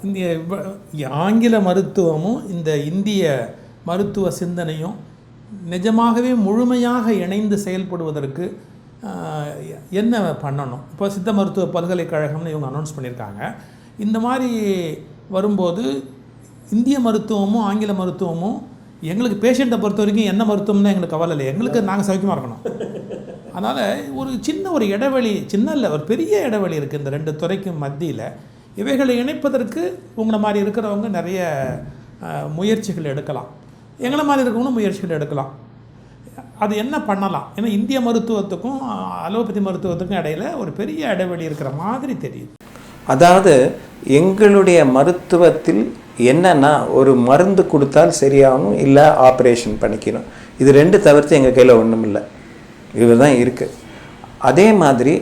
இந்த ஆங்கில மருத்துவமும் இந்த இந்திய மருத்துவ சிந்தனையும் நிஜமாகவே முழுமையாக இணைந்து செயல்படுவதற்கு என்ன பண்ணணும்? இப்போ சித்த மருத்துவ பல்கலைக்கழகம்னு இவங்க அனௌன்ஸ் பண்ணியிருக்காங்க. இந்த மாதிரி வரும்போது இந்திய மருத்துவமும் ஆங்கில மருத்துவமும் எங்களுக்கு பேஷண்ட்டை பொறுத்த வரைக்கும் என்ன மருத்துவம்னு எங்களுக்கு கவலை இல்லை, எங்களுக்கு நாங்கள் சௌக்கியமாக இருக்கணும். அதனால் ஒரு சின்ன ஒரு இடைவெளி, சின்ன இல்லை ஒரு பெரிய இடைவெளி இருக்குது இந்த ரெண்டு துறைக்கும் மத்தியில். இவைகளை இணைப்பதற்கு உங்களை மாதிரி இருக்கிறவங்க நிறைய முயற்சிகள் எடுக்கலாம், எங்களை மாதிரி இருக்கவங்களும் முயற்சிகள் எடுக்கலாம். அது என்ன பண்ணலாம்? ஏன்னா இந்திய மருத்துவத்துக்கும் அலோபதி மருத்துவத்துக்கும் இடையில் ஒரு பெரிய இடைவெளி இருக்கிற மாதிரி தெரியுது. அதாவது எங்களுடைய மருத்துவத்தில் என்னன்னா ஒரு மருந்து கொடுத்தால் சரியாகணும், இல்லை ஆப்ரேஷன் பண்ணிக்கணும். இது ரெண்டு தவிர்த்து எங்கள் கையில் ஒன்றும் இல்லை, இதுதான் இருக்குது. அதே மாதிரி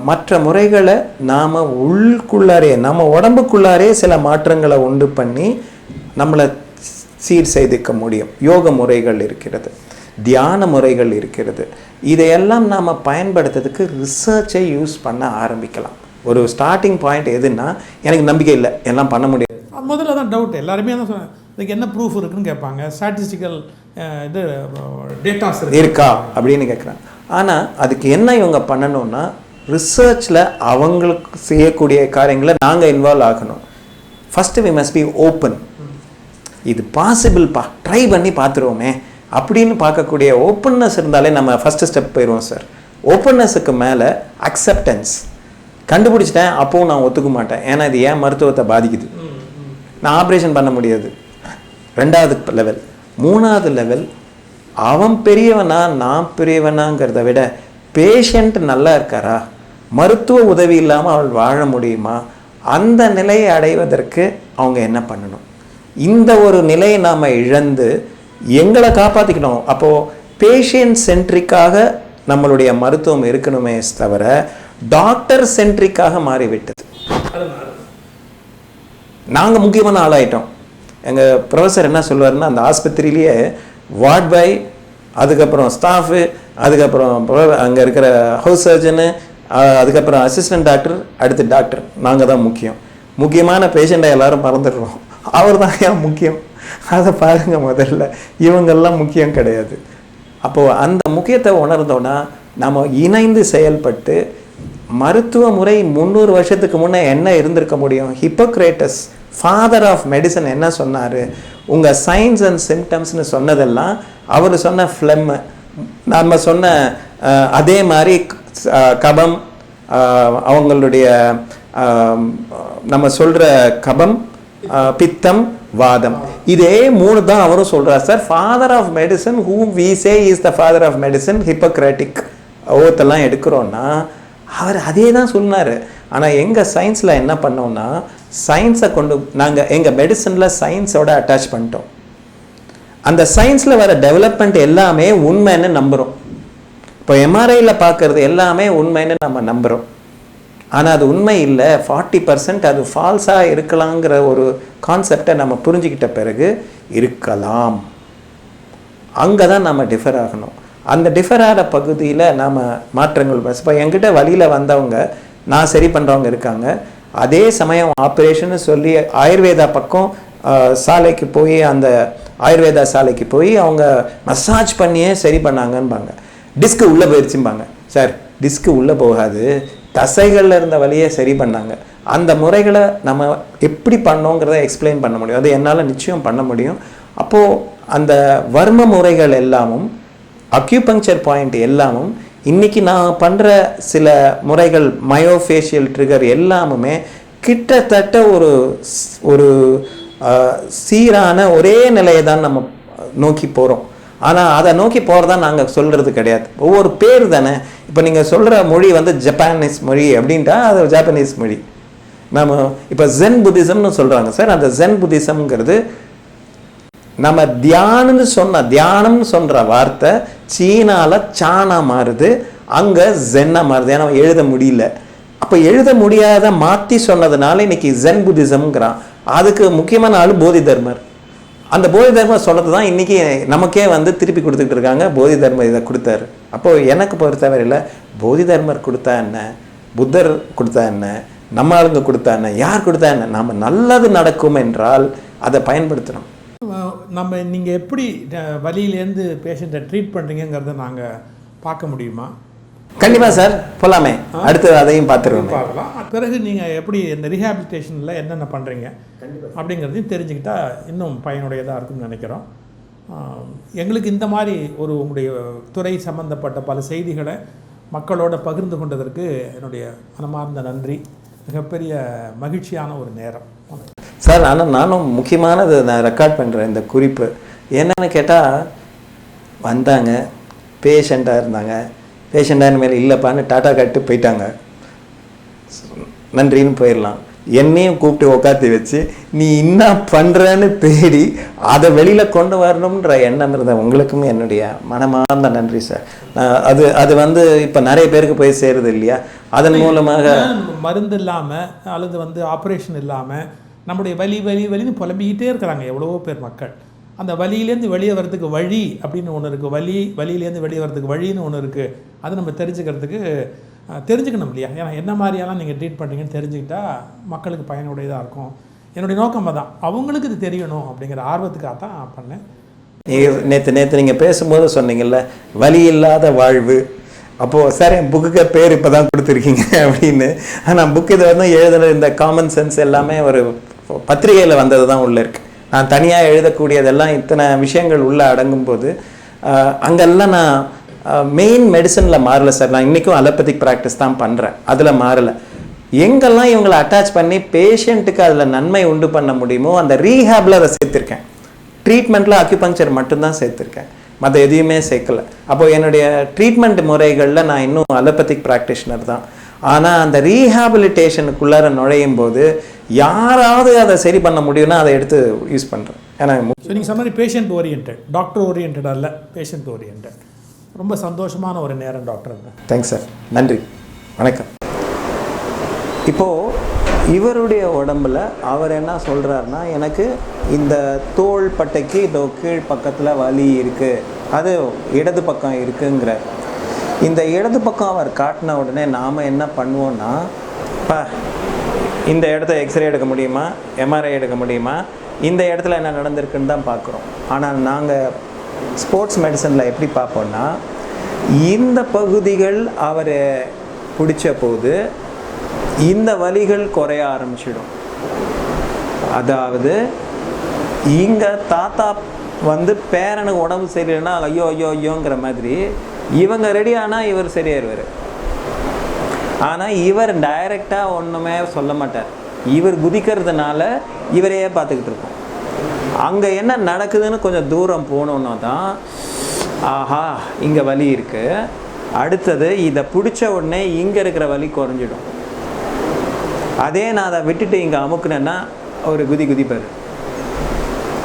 மற்ற முறைகளை நாம் உள்ளுக்குள்ளாரே நம்ம உடம்புக்குள்ளாரே சில மாற்றங்களை உண்டு பண்ணி நம்மளை சீர் செய்திக்க முடியும். யோக முறைகள் இருக்கிறது, தியான முறைகள் இருக்கிறது. இதையெல்லாம் நாம் பயன்படுத்துறதுக்கு ரிசர்ச்சை யூஸ் பண்ண ஆரம்பிக்கலாம். ஒரு ஸ்டார்டிங் பாயிண்ட் எதுன்னா, எனக்கு நம்பிக்கை இல்லை, எல்லாம் பண்ண முடியாது. முதல்ல தான் டவுட், எல்லாருமே தான் சொன்னேன், இதுக்கு என்ன ப்ரூஃப் இருக்குன்னு கேட்பாங்க, ஸ்டாட்டிஸ்டிக்கல் இது டேட்டாஸ் இருக்கா அப்படின்னு கேட்குறாங்க. ஆனால் அதுக்கு என்ன இவங்க பண்ணணும்னா, ரிசர்ச்சில் அவங்களுக்கு செய்யக்கூடிய காரியங்களை நாங்கள் இன்வால்வ் ஆகணும். First we must be open. இது பாசிபிள்ப்பா, ட்ரை பண்ணி பார்த்துருவோமே அப்படின்னு பார்க்கக்கூடிய ஓப்பன்னஸ் இருந்தாலே நம்ம ஃபஸ்ட்டு ஸ்டெப் போயிடுவோம் சார். ஓப்பன்னஸுக்கு மேலே அக்செப்டன்ஸ். கண்டுபிடிச்சிட்டேன் அப்போவும் நான் ஒத்துக்க மாட்டேன், ஏன்னா இது ஏன் மருத்துவத்தை பாதிக்குது, நான் ஆப்ரேஷன் பண்ண முடியாது. ரெண்டாவது லெவல். மூணாவது லெவல், அவன் பெரியவனா நான் பெரியவனாங்கிறத விட பேஷண்ட் நல்லா இருக்காரா, மருத்துவ உதவி இல்லாமல் அவள் வாழ முடியுமா, அந்த நிலையை அடைவதற்கு அவங்க என்ன பண்ணணும். இந்த ஒரு நிலையை நாம் இழந்து எங்களை காப்பாற்றிக்கணும். அப்போது பேஷண்ட் சென்ட்ரிக்காக நம்மளுடைய மருத்துவம் இருக்கணுமே தவிர டாக்டர் சென்ட்ரிக்காக மாறிவிட்டது. நாங்கள் முக்கியமான ஆளாயிட்டோம். எங்கள் ப்ரொஃபஸர் என்ன சொல்லுவாருன்னா, அந்த ஆஸ்பத்திரியிலேயே வார்ட் பாய், அதுக்கப்புறம் ஸ்டாஃபு, அதுக்கப்புறம் அங்கே இருக்கிற ஹவுஸ் சர்ஜனு, அதுக்கப்புறம் அசிஸ்டன்ட் டாக்டர், அடுத்து டாக்டர், நாங்கள் தான் முக்கியம். முக்கியமான பேஷண்ட்டை எல்லாரும் மறந்துடுறோம், அவர் தான் ஏன் முக்கியம், அதை பாருங்கள். முதல்ல இவங்கெல்லாம் முக்கியம் கிடையாது. அப்போது அந்த முக்கியத்தை உணர்ந்தோன்னா நம்ம இணைந்து செயல்பட்டு மருத்துவ முறை 300 வருஷத்துக்கு முன்னே என்ன இருந்திருக்க முடியும்? ஹிப்போக்ரேட்டஸ், ஃபாதர் ஆஃப் மெடிசன், என்ன சொன்னார்? உங்கள் சைன்ஸ் அண்ட் சிம்டம்ஸ்னு சொன்னதெல்லாம் அவர் சொன்ன ஃப்ளெம்மு, நம்ம சொன்ன அதே மாதிரி கபம், அவங்களுடைய நம்ம சொல்கிற கபம், பித்தம், வாதம், இதே 3 தான் அவரும் சொல்கிறார் sir. Father of medicine whom we say is the father of medicine, Hippocratic ஓத்தெல்லாம் எடுக்கிறோன்னா அவர் அதே தான் சொன்னார். ஆனால் எங்கள் சயின்ஸில் என்ன பண்ணோம்னா, சயின்ஸை கொண்டு நாங்கள் எங்கள் மெடிசனில் சயின்ஸோட அட்டாச் பண்ணிட்டோம். அந்த சயின்ஸில் வர டெவலப்மெண்ட் எல்லாமே உண்மைன்னு நம்புகிறோம். இப்போ எம்ஆர்ஐயில் பார்க்குறது எல்லாமே உண்மைன்னு நம்ம நம்புகிறோம். ஆனால் அது உண்மை இல்லை, 40% அது ஃபால்ஸாக இருக்கலாங்கிற ஒரு கான்செப்டை நம்ம புரிஞ்சுக்கிட்ட பிறகு இருக்கலாம். அங்கே தான் நம்ம டிஃபர் ஆகணும். அந்த டிஃபர் ஆகிற பகுதியில் நாம் மாற்றங்கள். இப்போ என்கிட்ட வழியில் வந்தவங்க நான் சரி பண்ணுறவங்க இருக்காங்க. அதே சமயம் ஆப்ரேஷன்னு சொல்லி ஆயுர்வேதா பக்கம் சாலைக்கு போய், அந்த ஆயுர்வேதா சாலைக்கு போய் அவங்க மசாஜ் பண்ணியே சரி பண்ணாங்கன்பாங்க. டிஸ்க்கு உள்ளே போயிடுச்சும்பாங்க. சார் டிஸ்க்கு உள்ளே போகாது, தசைகளில் இருந்த வழியே சரி பண்ணாங்க. அந்த முறைகளை நம்ம எப்படி பண்ணோங்கிறத எக்ஸ்பிளைன் பண்ண முடியும். அது என்னால் நிச்சயம் பண்ண முடியும். அப்போது அந்த வர்ம முறைகள் எல்லாமும், அக்யூபங்க்சர் பாயிண்ட் எல்லாமும், இன்றைக்கி நான் பண்ணுற சில முறைகள், மயோஃபேஷியல் ட்ரிகர் எல்லாமுமே கிட்டத்தட்ட ஒரு சீரான ஒரே நிலையை தான் நம்ம நோக்கி போகிறோம். ஆனால் அதை நோக்கி போகிறதா நாங்கள் சொல்கிறது கிடையாது. ஒவ்வொரு பேர் தானே. இப்போ நீங்கள் சொல்கிற மொழி வந்து ஜப்பானீஸ் மொழி அப்படின்ட்டா அது ஜாப்பனீஸ் மொழி. நம்ம இப்போ ஜென் புத்திசம்னு சொல்கிறாங்க சார். அந்த ஜென் புத்திசம்ங்கிறது நம்ம தியானம்னு சொல்கிற வார்த்தை சீனாவில் சானா மாறுது, அங்கே ஜென்னாக மாறுது. ஏன்னா எழுத முடியல. அப்போ எழுத முடியாத மாற்றி சொன்னதுனால இன்னைக்கு ஜென் புத்திசம்ங்கிறான். அதுக்கு முக்கியமான ஆள் போதி தர்மர். அந்த போதி தர்மர் சொன்னது தான் இன்றைக்கி நமக்கே வந்து திருப்பி கொடுத்துக்கிட்டு இருக்காங்க. போதி தர்மர் இதை கொடுத்தாரு. அப்போது எனக்கு பொறுத்தவரையில் போதி தர்மர் கொடுத்தா என்ன, புத்தர் கொடுத்தா என்ன, நம்ம ஆளுங்க கொடுத்தா என்ன, யார் கொடுத்தா என்ன, நம்ம நல்லது நடக்கும் என்றால் அதை பயன்படுத்துகிறோம். நம்ம நீங்கள் எப்படி வலியிலேருந்து பேஷண்ட்டை ட்ரீட் பண்ணுறீங்கிறத நாங்கள் பார்க்க முடியுமா? கண்டிப்பாக சார், போகலாமே. அடுத்து அதையும் பார்த்துருவோம், பார்க்கலாம். பிறகு நீங்கள் எப்படி இந்த ரீஹாபிலிட்டேஷனில் என்னென்ன பண்ணுறீங்க அப்படிங்கிறதையும் தெரிஞ்சுக்கிட்டா இன்னும் பயனுடையதாக இருக்கும்னு நினைக்கிறோம். எங்களுக்கு இந்த மாதிரி உங்களுடைய துறை சம்பந்தப்பட்ட பல செய்திகளை மக்களோட பகிர்ந்து கொண்டதற்கு என்னுடைய மனமார்ந்த நன்றி. மிகப்பெரிய மகிழ்ச்சியான ஒரு நேரம் சார். ஆனால் நானும் முக்கியமானது நான் ரெக்கார்ட் பண்ணுறேன் இந்த குறிப்பு. என்னென்னு கேட்டால், வந்தாங்க, பேஷண்ட்டாக இருந்தாங்க, பேஷண்ட்டாக மேலே இல்லைப்பான்னு டாட்டா காட்டு போயிட்டாங்க, நன்றின்னு போயிடலாம். என்னையும் கூப்பிட்டு உட்காத்தி வச்சு நீ என்ன பண்ணுறன்னு தேடி அதை வெளியில் கொண்டு வரணுன்ற எண்ணம் இருந்த உங்களுக்குமே என்னுடைய மனமார்ந்த நன்றி சார். அது இப்போ நிறைய பேருக்கு போய் சேருது இல்லையா, அதன் மூலமாக மருந்து இல்லாமல் அல்லது ஆப்ரேஷன் இல்லாமல் நம்முடைய வலின்னு புலம்பிக்கிட்டே இருக்கிறாங்க எவ்வளவோ பேர் மக்கள். அந்த வலியிலேருந்து வெளியே வர்றதுக்கு வழி அப்படின்னு ஒன்று இருக்குது, வலியிலேருந்து வெளியே வர்றதுக்கு வழின்னு ஒன்று இருக்குது. அது நம்ம தெரிஞ்சுக்கணும் இல்லையா? ஏன்னா என்ன மாதிரியெல்லாம் நீங்கள் ட்ரீட் பண்ணுறீங்கன்னு தெரிஞ்சுக்கிட்டா மக்களுக்கு பயனுடையதாக இருக்கும். என்னுடைய நோக்கம் தான், அவங்களுக்கு இது தெரியணும் அப்படிங்கிற ஆர்வத்துக்காக தான் பண்ணேன். நேற்று நீங்கள் பேசும்போது சொன்னீங்கல்ல, வலி இல்லாத வாழ்வு. அப்போது சார் என் புக்குக்கு பேர் இப்போ தான் கொடுத்துருக்கீங்க அப்படின்னு. ஆனால் புக் இதை எழுதுன இந்த காமன் சென்ஸ் எல்லாமே ஒரு பத்திரிகையில் வந்தது தான் உள்ளே இருக்குது. நான் தனியாக எழுதக்கூடியதெல்லாம் இத்தனை விஷயங்கள் உள்ளே அடங்கும்போது அங்கெல்லாம் நான் மெயின் மெடிசனில் மாறலை சார். நான் இன்றைக்கும் அலோபதிக் ப்ராக்டிஸ் தான் பண்ணுறேன், அதில் மாறலை. எங்கெல்லாம் இவங்களை அட்டாச் பண்ணி பேஷண்ட்டுக்கு அதில் நன்மை உண்டு பண்ண முடியுமோ அந்த ரீஹேபில் அதை சேர்த்துருக்கேன். ட்ரீட்மெண்ட்டில் அக்யூபங்க்சர் மட்டும்தான் சேர்த்துருக்கேன், மற்ற எதையுமே சேர்க்கலை. அப்போது என்னுடைய ட்ரீட்மெண்ட் முறைகளில் நான் இன்னும் அலோபதிக் ப்ராக்டிஷனர் தான். ஆனால் அந்த ரீஹாபிலிட்டேஷனுக்குள்ளார நுழையும் போது யாராவது அதை சரி பண்ண முடியும்னா அதை எடுத்து யூஸ் பண்ணுறேன். ஏன்னா நீங்கள் சொன்ன மாதிரி பேஷண்ட் ஓரியன்ட், டாக்டர் ஓரியன்டாக இல்லை, பேஷண்ட் ஓரியன்ட். ரொம்ப சந்தோஷமான ஒரு நேரம் டாக்டர். தேங்க்ஸ் சார், நன்றி, வணக்கம். இப்போது இவருடைய உடம்பில் அவர் என்ன சொல்கிறாருன்னா, எனக்கு இந்த தோள் பட்டைக்கு இதோ கீழ் பக்கத்தில் வலி இருக்குது, அது இடது பக்கம் இருக்குங்கிற. இந்த இடது பக்கம் அவர் காட்டின உடனே நாம் என்ன பண்ணுவோன்னா, இந்த இடத்த எக்ஸ்ரே எடுக்க முடியுமா, எம்ஆர்ஐ எடுக்க முடியுமா, இந்த இடத்துல என்ன நடந்திருக்குன்னு தான் பார்க்குறோம். ஆனால் நாங்கள் ஸ்போர்ட்ஸ் மெடிசனில் எப்படி பார்ப்போம்னா, இந்த பகுதிகள் அவர் பிடிச்ச போது இந்த வலிகள் குறைய ஆரம்பிச்சிடும். அதாவது இங்கே தாத்தா பேரனுக்கு உடம்பு சரியில்லைன்னா ஐயோ ஐயோ ஐயோங்கிற மாதிரி இவங்க ரெடி ஆனால் இவர் சரியாயிருவார். ஆனால் இவர் டைரெக்டாக ஒன்றுமே சொல்ல மாட்டார். இவர் குதிக்கிறதுனால இவரையே பார்த்துக்கிட்டு இருக்கோம். அங்கே என்ன நடக்குதுன்னு கொஞ்சம் தூரம் போனோன்னா தான் ஆஹா இங்கே வலி இருக்குது, அடுத்தது இதை பிடிச்ச உடனே இங்கே இருக்கிற வலி குறைஞ்சிடும். அதே நான் அதை விட்டுட்டு இங்கே அமுக்குனேன்னா ஒரு குதிப்பார்.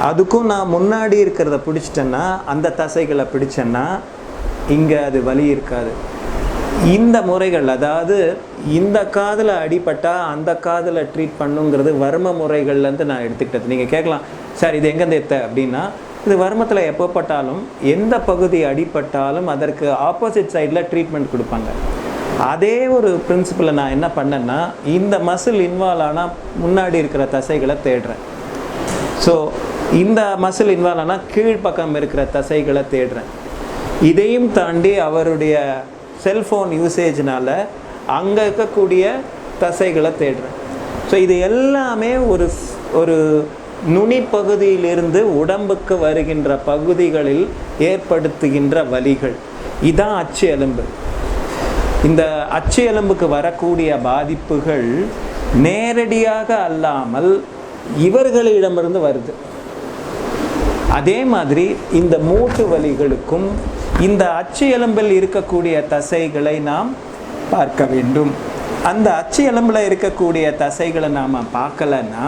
அதுக்கும் நான் முன்னாடி இருக்கிறத பிடிச்சிட்டேன்னா, அந்த தசைகளை பிடிச்சேன்னா இங்கே அது வலி இருக்காது. இந்த முறைகள், அதாவது இந்த காதில் அடிபட்டால் அந்த காதில் ட்ரீட் பண்ணுங்கிறது வர்ம முறைகள்லேருந்து நான் எடுத்துக்கிட்டது. நீங்கள் கேட்கலாம் சார் இது எங்கேருந்து எடுத்த அப்படின்னா, இது வர்மத்தில் எப்போ பட்டாலும் எந்த பகுதி அடிபட்டாலும் அதற்கு ஆப்போசிட் சைடில் ட்ரீட்மெண்ட் கொடுப்பாங்க. அதே ஒரு பிரின்சிபலை நான் என்ன பண்ணேன்னா, இந்த மசில் இன்வால்வ் ஆனால் முன்னாடி இருக்கிற தசைகளை தேடுறேன். ஸோ இந்த மசில் இன்வால்வ் ஆனால் கீழ்ப்பக்கம் இருக்கிற தசைகளை தேடுறேன். இதையும் தாண்டி அவருடைய செல்ஃபோன் யூசேஜ்னால் அங்கே இருக்கக்கூடிய தசைகளை தேடுறேன். ஸோ இது எல்லாமே ஒரு நுனி பகுதியிலிருந்து உடம்புக்கு வருகின்ற பகுதிகளில் ஏற்படுத்துகின்ற வலிகள். இதான் அச்சு எலும்பு. இந்த அச்சு எலும்புக்கு வரக்கூடிய பாதிப்புகள் நேரடியாக அல்லாமல் இவர்களிடமிருந்து வருது. அதே மாதிரி இந்த மூட்டு வலிகளுக்கும் இந்த அச்சு எலும்பில் இருக்கக்கூடிய தசைகளை நாம் பார்க்க வேண்டும். அந்த அச்சு எலும்பில் இருக்கக்கூடிய தசைகளை நாம் பார்க்கலன்னா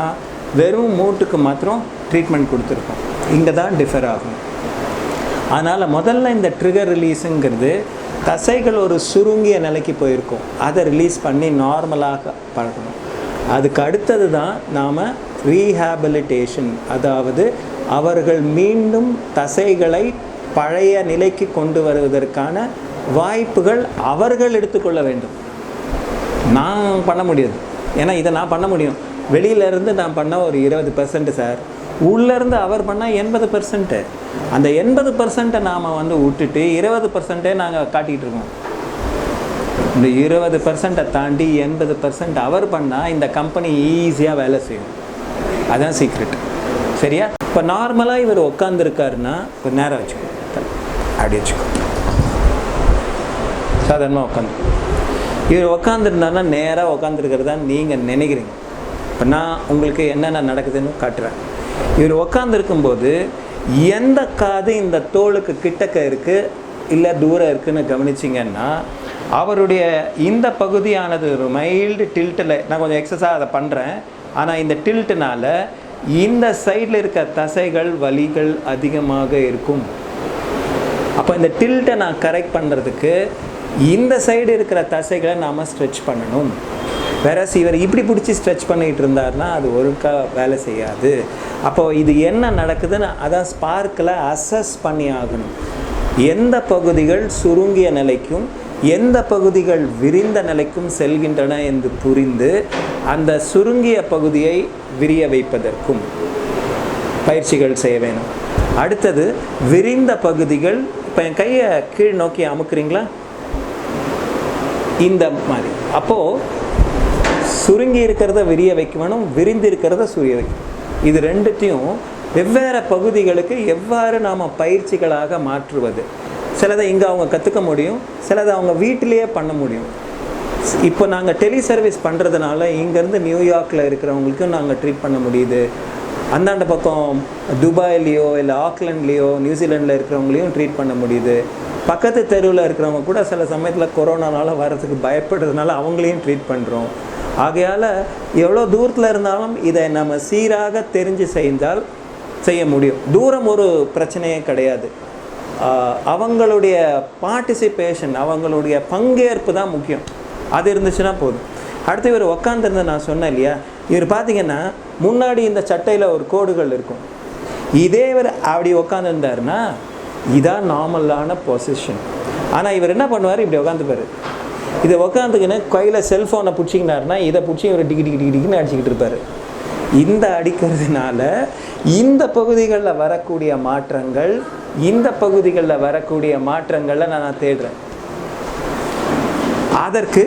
வெறும் மூட்டுக்கு மாத்திரம் ட்ரீட்மெண்ட் கொடுத்துருக்கோம். இங்கே தான் டிஃபர் ஆகும். அதனால் முதல்ல இந்த ட்ரிகர் ரிலீஸுங்கிறது தசைகள் ஒரு சுருங்கிய நிலைக்கு போயிருக்கும், அதை ரிலீஸ் பண்ணி நார்மலாக பழகணும். அதுக்கு அடுத்தது தான் நாம் ரீஹாபிலிட்டேஷன், அதாவது அவர்கள் மீண்டும் தசைகளை பழைய நிலைக்கு கொண்டு வருவதற்கான வாய்ப்புகள் அவர்கள் எடுத்துக்கொள்ள வேண்டும். நான் பண்ண முடியாது. ஏன்னா இதை நான் பண்ண முடியும், வெளியிலேருந்து நான் பண்ணால் ஒரு 20% சார், உள்ளேருந்து அவர் பண்ணால் 80%. அந்த 80% நாம் வந்து விட்டுட்டு 20% நாங்கள் காட்டிகிட்டு இருக்கோம். இந்த 20% தாண்டி 80% அவர் பண்ணால் இந்த கம்பெனி ஈஸியாக வேலை செய்யும். அதுதான் சீக்ரெட். சரியா? இப்போ நார்மலாக இவர் உட்காந்துருக்காருன்னா கொஞ்சம் நேரம் வச்சுக்கோ, அப்படி வச்சுக்கோ, சாதாரணமாக உட்காந்து. இவர் உட்காந்துருந்தாருன்னா நேராக உட்காந்துருக்கிறதா நீங்கள் நினைக்கிறீங்க. இப்போ நான் உங்களுக்கு என்னென்ன நடக்குதுன்னு காட்டுறேன். இவர் உட்காந்துருக்கும்போது எந்த காது இந்த தோளுக்கு கிட்டக்க இருக்குது இல்லை தூரம் இருக்குதுன்னு கவனிச்சிங்கன்னா, அவருடைய இந்த பகுதியானது ஒரு மைல்டு டில்ட்டில், நான் கொஞ்சம் எக்ஸஸாக அதை பண்ணுறேன், ஆனால் இந்த டில்ட்டுனால இந்த சைடில் இருக்க தசைகள் வலிகள் அதிகமாக இருக்கும். அப்போ இந்த டில்ட்டை நான் கரெக்ட் பண்ணுறதுக்கு இந்த சைடு இருக்கிற தசைகளை நாம் ஸ்ட்ரெச் பண்ணணும். வேற இவர் இப்படி பிடிச்சி ஸ்ட்ரெச் பண்ணிகிட்டு இருந்தார்னா அது ஒழுங்காக வேலை செய்யாது. அப்போது இது என்ன நடக்குதுன்னு அதான் ஸ்பார்க்கில் அசஸ் பண்ணி ஆகணும். எந்த பகுதிகள் சுருங்கிய நிலைக்கும் எந்த பகுதிகள் விரிந்த நிலைக்கும் செல்கின்றன என்று புரிந்து அந்த சுருங்கிய பகுதியை விரிய வைப்பதற்கும் பயிற்சிகள் செய்ய வேணும். அடுத்தது விரிந்த பகுதிகள். இப்போ என் கையை கீழ் நோக்கி அமுக்குறீங்களா, இந்த மாதிரி. அப்போது சுருங்கி இருக்கிறத விரிய வைக்க வேணும், விரிந்து இருக்கிறத சுரிய வைக்கணும். இது ரெண்டுத்தையும் வெவ்வேறு பகுதிகளுக்கு எவ்வாறு நாம் பயிற்சிகளாக மாற்றுவது. சிலதை இங்கே அவங்க கற்றுக்க முடியும், சிலதை அவங்க வீட்டிலேயே பண்ண முடியும். இப்போ நாங்கள் டெலி சர்வீஸ் பண்ணுறதுனால இங்கேருந்து நியூயார்க்கில் இருக்கிறவங்களுக்கும் நாங்கள் ட்ரீட் பண்ண முடியுது. அந்தாண்ட பக்கம் துபாயிலையோ இல்லை ஆக்லாண்ட்லேயோ நியூசிலாண்டில் இருக்கிறவங்களையும் ட்ரீட் பண்ண முடியுது. பக்கத்து தெருவில் இருக்கிறவங்க கூட சில சமயத்தில் கொரோனானால வரதுக்கு பயப்படுறதுனால அவங்களையும் ட்ரீட் பண்ணுறோம். ஆகையால் எவ்வளோ தூரத்தில் இருந்தாலும் இதை நம்ம சீராக தெரிஞ்சு செய்ய முடியும். தூரம் ஒரு பிரச்சனையே கிடையாது. அவங்களுடைய பார்ட்டிசிபேஷன், அவங்களுடைய பங்கேற்பு தான் முக்கியம். அது இருந்துச்சுன்னா போதும். அடுத்து இவர் உக்காந்துருந்து நான் சொன்னேன் இல்லையா, இவர் பார்த்தீங்கன்னா முன்னாடி இந்த சட்டையில் ஒரு கோடுகள் இருக்கும். இதே இவர் அப்படி உக்காந்துருந்தாருன்னா இதான் நார்மலான பொசிஷன். ஆனால் இவர் என்ன பண்ணுவார், இப்படி உட்காந்துப்பார். இதை உக்காந்துக்கின்னு கையில் செல்ஃபோனை பிடிச்சிக்கினாருன்னா இதை பிடிச்சி இவர் டிக்கின்னு அடிச்சுக்கிட்டு இருப்பார். இந்த அடிக்கிறதுனால இந்த பகுதிகளில் வரக்கூடிய மாற்றங்கள், இந்த பகுதிகளில் வரக்கூடிய மாற்றங்களை நான் தேடுறேன். அதற்கு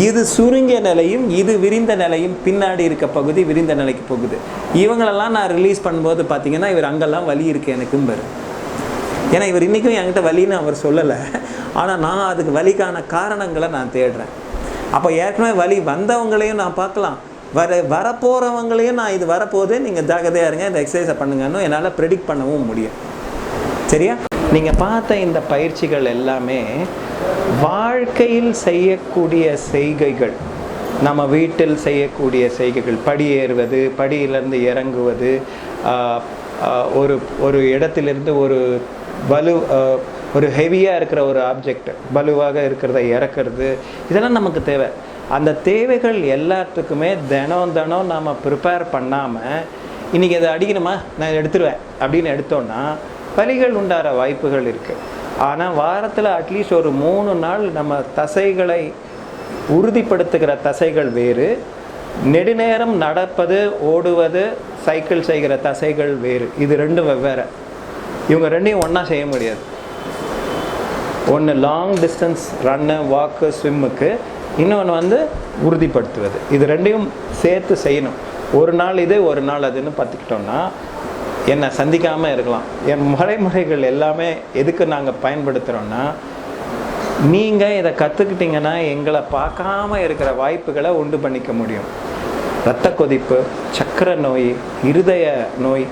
இது சுருங்கிய நிலையும் இது விரிந்த நிலையும், பின்னாடி இருக்க பகுதி விரிந்த நிலைக்கு போகுது. இவங்களெல்லாம் நான் ரிலீஸ் பண்ணும்போது பார்த்தீங்கன்னா இவர் அங்கெல்லாம் வலி இருக்குது எனக்கும் பாரு. ஏன்னா இவர் இன்றைக்கும் என்கிட்ட வலின்னு அவர் சொல்லலை, ஆனால் நான் அதுக்கு வலிக்கான காரணங்களை நான் தேடுறேன். அப்போ ஏற்கனவே வலி வந்தவங்களையும் நான் பார்க்கலாம், வரப்போகிறவங்களையும் நான் இது வரப்போகுது, நீங்கள் ஜாகிரதையாக இருங்க, இந்த எக்ஸசைஸை பண்ணுங்கன்னு என்னால் ப்ரெடிக்ட் பண்ணவும் முடியும். சரியா? நீங்கள் பார்த்த இந்த பயிற்சிகள் எல்லாமே வாழ்க்கையில் செய்யக்கூடிய செய்கைகள், நம்ம வீட்டில் செய்யக்கூடிய செய்கைகள். படி ஏறுவது, படியிலேருந்து இறங்குவது, ஒரு இடத்திலிருந்து ஒரு ஹெவியாக இருக்கிற ஒரு ஆப்ஜெக்ட் பலுவாக இருக்கிறத இறக்கிறது, இதெல்லாம் நமக்கு தேவை. அந்த தேவைகள் எல்லாத்துக்குமே தினம் நாம் ப்ரிப்பேர் பண்ணாமல் இன்றைக்கி அதை அடிக்கணுமா நான் எடுத்துருவேன் அப்படின்னு எடுத்தோன்னா வலிகள் உண்டார வாய்ப்புகள் இருக்குது. ஆனால் வாரத்தில் அட்லீஸ்ட் ஒரு 3 நாள் நம்ம தசைகளை உறுதிப்படுத்துகிற தசைகள் வேறு, நெடுநேரம் நடப்பது, ஓடுவது, சைக்கிள் செய்கிற தசைகள் வேறு. இது ரெண்டும் வெவ்வேறு. இவங்க ரெண்டையும் ஒன்றா செய்ய முடியாது. ஒன்று லாங் டிஸ்டன்ஸ் ரன்னு, வாக்கு, ஸ்விம்முக்கு, இன்னொன்று உறுதிப்படுத்துவது. இது ரெண்டையும் சேர்த்து செய்யணும். ஒரு நாள் இது ஒரு நாள் அதுன்னு பார்த்துக்கிட்டோன்னா என்னை சந்திக்காமல் இருக்கலாம். என் முறைகள் எல்லாமே எதுக்கு நாங்கள் பயன்படுத்துகிறோன்னா, நீங்கள் இதை கற்றுக்கிட்டிங்கன்னா எங்களை பார்க்காம இருக்கிற வாய்ப்புகளை உண்டு பண்ணிக்க முடியும். இரத்த கொதிப்பு, சக்கரை நோய், இருதய நோய்,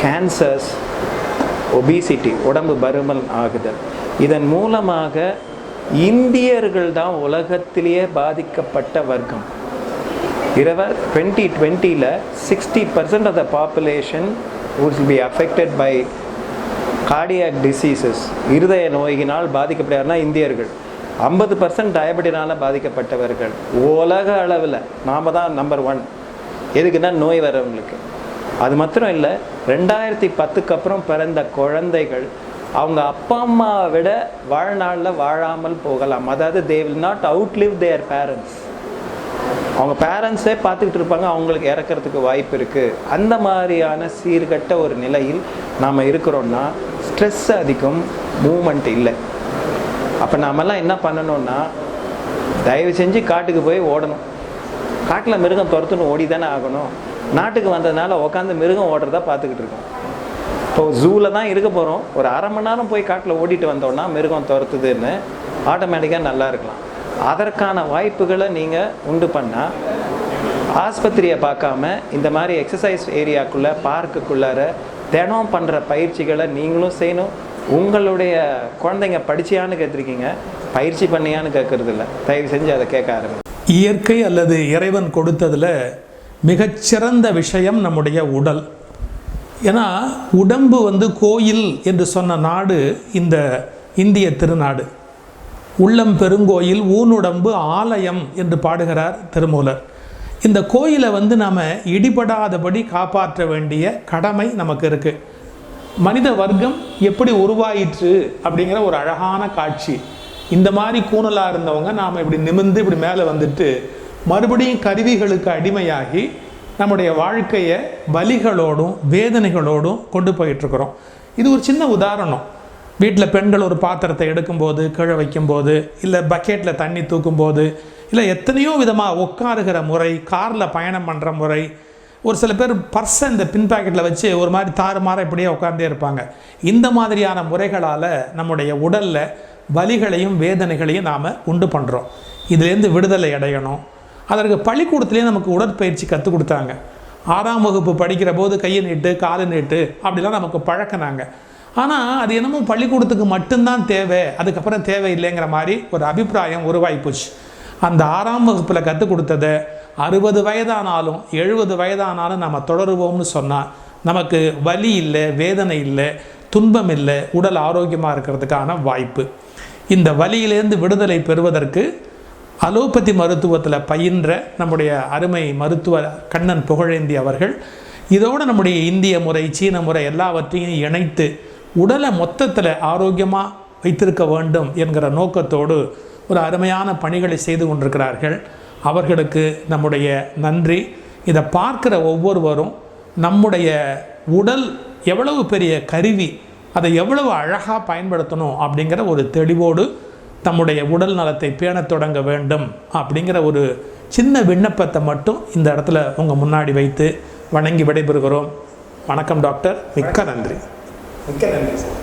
கேன்சர்ஸ், ஒபிசிட்டி, உடம்பு பருமன் ஆகுதல், இதன் மூலமாக இந்தியர்கள் தான் உலகத்திலேயே பாதிக்கப்பட்ட வர்க்கம். 2020 60% of the population will be affected by cardiac diseases. இருதய நோயினால் பாதிக்கப்படுறாருன்னா இந்தியர்கள். 50% டயபெட்டினால் பாதிக்கப்பட்டவர்கள். உலக அளவில் நாம் தான் நம்பர் 1. எதுக்குன்னா நோய் வரவங்களுக்கு. அது மாத்திரம் இல்லை, 2010க்கு அப்புறம் பிறந்த குழந்தைகள் அவங்க அப்பா அம்மாவை விட வாழ்நாளில் வாழாமல் போகலாம். அதாவது they will not outlive their parents. அவங்க பேரண்ட்ஸே பார்த்துக்கிட்டு இருப்பாங்க, அவங்களுக்கு இறக்கிறதுக்கு வாய்ப்பு இருக்குது. அந்த மாதிரியான சீர்கட்ட ஒரு நிலையில் நாம் இருக்கிறோன்னா ஸ்ட்ரெஸ் அதிகம், மூமெண்ட் இல்லை. அப்போ நாமெல்லாம் என்ன பண்ணணும்னா, தயவு செஞ்சு காட்டுக்கு போய் ஓடணும். காட்டில் மிருகம் துரத்துன்னு ஓடி தானே ஆகணும். நாட்டுக்கு வந்ததுனால உட்காந்து மிருகம் ஓடுறதா பார்த்துக்கிட்டு இருக்கோம். இப்போது ஜூவில் தான் இருக்க போகிறோம், ஒரு அரை மணி நேரம் போய் காட்டில் ஓடிட்டு வந்தோன்னா மிருகம் துரத்துதுன்னு ஆட்டோமேட்டிக்காக நல்லா இருக்கலாம். அதற்கான வாய்ப்புகளை நீங்கள் உண்டு பண்ணால் ஆஸ்பத்திரியை பார்க்காம இந்த மாதிரி எக்ஸசைஸ் ஏரியாக்குள்ளே, பார்க்குக்குள்ளார தினம் பண்ணுற பயிற்சிகளை நீங்களும் செய்யணும். உங்களுடைய குழந்தைங்க படிச்சியான்னு கேட்டிருக்கீங்க, பயிற்சி பண்ணியான்னு கேட்கறது இல்லை. தயவு செஞ்சு அதை கேட்க ஆரம்பிங்க. இயற்கை அல்லது இறைவன் கொடுத்ததில் மிகச்சிறந்த விஷயம் நம்முடைய உடல். ஏன்னா உடம்பு கோயில் என்று சொன்ன நாடு இந்த இந்திய திருநாடு. உள்ளம் பெருங்கோயில் ஊனுடம்பு ஆலயம் என்று பாடுகிறார் திருமூலர். இந்த கோயிலை நாம் இடிபடாதபடி காப்பாற்ற வேண்டிய கடமை நமக்கு இருக்குது. மனித வர்க்கம் எப்படி உருவாயிற்று அப்படிங்கிற ஒரு அழகான காட்சி. இந்த மாதிரி கூணலாக இருந்தவங்க நாம் இப்படி நிமிர்ந்து இப்படி மேலே வந்துட்டு மறுபடியும் கருவிகளுக்கு அடிமையாகி நம்முடைய வாழ்க்கையை வலிகளோடும் வேதனைகளோடும் கொண்டு போயிட்டுருக்குறோம். இது ஒரு சின்ன உதாரணம். வீட்டில் பெண்கள் ஒரு பாத்திரத்தை எடுக்கும்போது, கீழே வைக்கும்போது, இல்லை பக்கெட்டில் தண்ணி தூக்கும்போது, இல்லை எத்தனையோ விதமாக உட்காருகிற முறை, காரில் பயணம் பண்ணுற முறை, ஒரு சில பேர் பர்ஸை இந்த பின் பாக்கெட்டில் வச்சு ஒரு மாதிரி தாறுமாற இப்படியே உட்கார்ந்தே இருப்பாங்க. இந்த மாதிரியான முறைகளால் நம்முடைய உடலில் வலிகளையும் வேதனைகளையும் நாம் உண்டு பண்ணுறோம். இதுலேருந்து விடுதலை அடையணும். அதற்கு பள்ளிக்கூடத்துலேயே நமக்கு உடற்பயிற்சி கற்றுக் கொடுத்தாங்க. 6ஆம் வகுப்பு படிக்கிற போது கையை நீட்டு, காலை நீட்டு அப்படிலாம் நமக்கு பழக்கினாங்க. ஆனால் அது என்னமோ பள்ளிக்கூடத்துக்கு மட்டும்தான் தேவை, அதுக்கப்புறம் தேவையில்லைங்கிற மாதிரி ஒரு அபிப்பிராயம் உருவாகிப்போச்சு. அந்த 6ஆம் வகுப்பில் கற்றுக் கொடுத்ததை 60 வயதானாலும் 70 வயதானாலும் நம்ம தொடருவோம்னு சொன்னால் நமக்கு வலி இல்லை, வேதனை இல்லை, துன்பம் இல்லை, உடல் ஆரோக்கியமாக இருக்கிறதுக்கான வாய்ப்பு. இந்த வலியிலேருந்து விடுதலை பெறுவதற்கு அலோபதி மருத்துவத்தில் பயின்ற நம்முடைய அருமை மருத்துவர் கண்ணன் புகழேந்தி அவர்கள் இதோடு நம்முடைய இந்திய முறை, சீன முறை எல்லாவற்றையும் இணைத்து உடலை மொத்தத்தில் ஆரோக்கியமாக வைத்திருக்க வேண்டும் என்கிற நோக்கத்தோடு ஒரு அருமையான பணிகளை செய்து கொண்டிருக்கிறார்கள். அவர்களுக்கு நம்முடைய நன்றி. இதை பார்க்குற ஒவ்வொருவரும் நம்முடைய உடல் எவ்வளவு பெரிய கருவி, அதை எவ்வளவு அழகாக பயன்படுத்தணும் அப்படிங்கிற ஒரு தெளிவோடு நம்முடைய உடல் நலத்தை பேணத் தொடங்க வேண்டும் அப்படிங்கிற ஒரு சின்ன விண்ணப்பத்தை மட்டும் இந்த இடத்துல உங்கள் முன்னாடி வைத்து வணங்கி விடைபெறுகிறோம். வணக்கம் டாக்டர். மிக்க நன்றி. மிக்க நன்றி சார்.